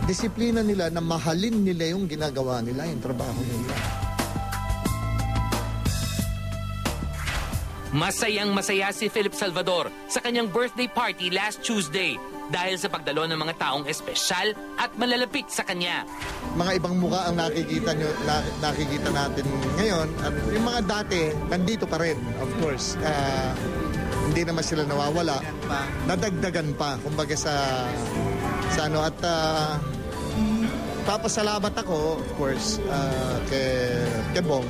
disiplina nila na mahalin nila yung ginagawa nila, yung trabaho nila. Masayang-masaya si Philip Salvador sa kanyang birthday party last Tuesday dahil sa pagdalo ng mga taong espesyal at malalapit sa kanya. Mga ibang mukha ang nakikita natin ngayon. At yung mga dati, nandito pa rin, of course. Hindi naman sila nawawala. Nadagdagan pa, kumbaga sa ano. At papasalamat ako, of course, kay Bong.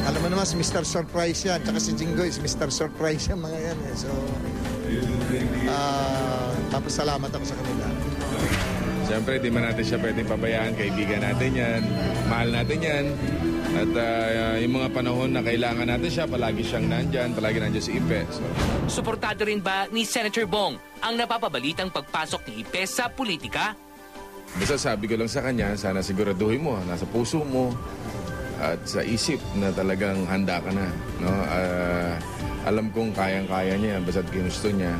Alam mo naman, si Mr. Surprise yan. Tsaka si Jinggoy, si Mr. Surprise yan, mga yan. So, papasalamat ako sa kanila. Siyempre, di man natin siya pwedeng pabayaan. Kaibigan natin yan. Mahal natin yan. At yung mga panahon na kailangan natin siya, palagi siyang nandyan. Palagi nandyan si Ipe. So. Suportado rin ba ni Senator Bong ang napapabalitang pagpasok ni Ipe sa politika? Basta sabi ko lang sa kanya, sana siguraduhin mo, nasa puso mo, at sa isip na talagang handa ka na. No? Alam kong kayang-kaya niya, basta't ginusto niya.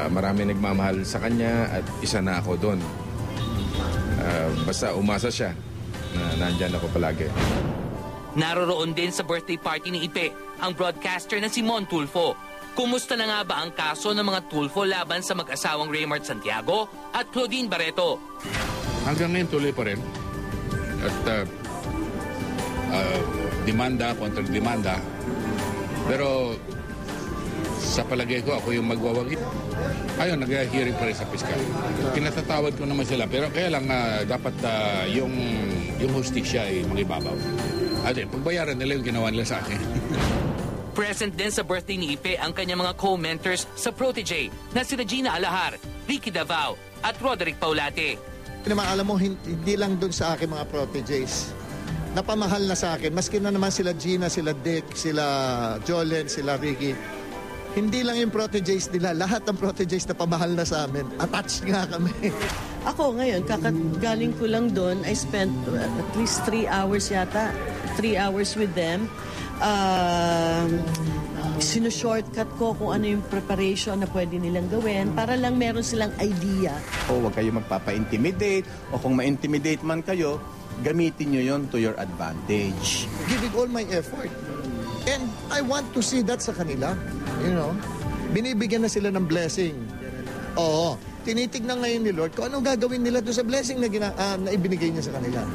Marami nagmamahal sa kanya at isa na ako doon. Basta umasa siya na nandyan ako palagi. Naroroon din sa birthday party ni Ipe ang broadcaster na si Mon Tulfo. Kumusta na nga ba ang kaso ng mga Tulfo laban sa mag-asawang Raymart Santiago at Claudine Barreto? Hanggang ngayon tuloy pa rin. At demanda, kontra-demanda. Pero sa palagay ko, ako yung magwawagit. Ayun, nag-hearing pa rin sa piskal. Pinatatawad ko naman sila. Pero kaya lang dapat yung hustisya ay magibabaw. At pagbayaran nila yung ginawa nila sa akin. Present din sa birthday ni Ipe ang kanyang mga co-mentors sa Protege na sina Gina Alahar, Ricky Davao at Roderick Paulate. Alam mo, hindi lang dun sa akin mga proteges. Napamahal na sa akin. Maski na naman sila Gina, sila Dick, sila Jolen, sila Ricky. Hindi lang yung proteges nila. Lahat ng proteges na pamahal na sa amin. Attached nga kami. Ako ngayon, galing ko lang doon. I spent at least 3 hours yata. 3 hours with them. Sinushortcut ko kung ano yung preparation na pwede nilang gawin para lang meron silang idea. O huwag kayo magpapa-intimidate o kung ma-intimidate man kayo, gamitin nyo yon to your advantage. Giving all my effort. And I want to see that sa kanila. You know? Binibigyan na sila ng blessing. Oo. Tinitignan ngayon ni Lord kung anong gagawin nila doon sa blessing na ibinigay niya sa kanila.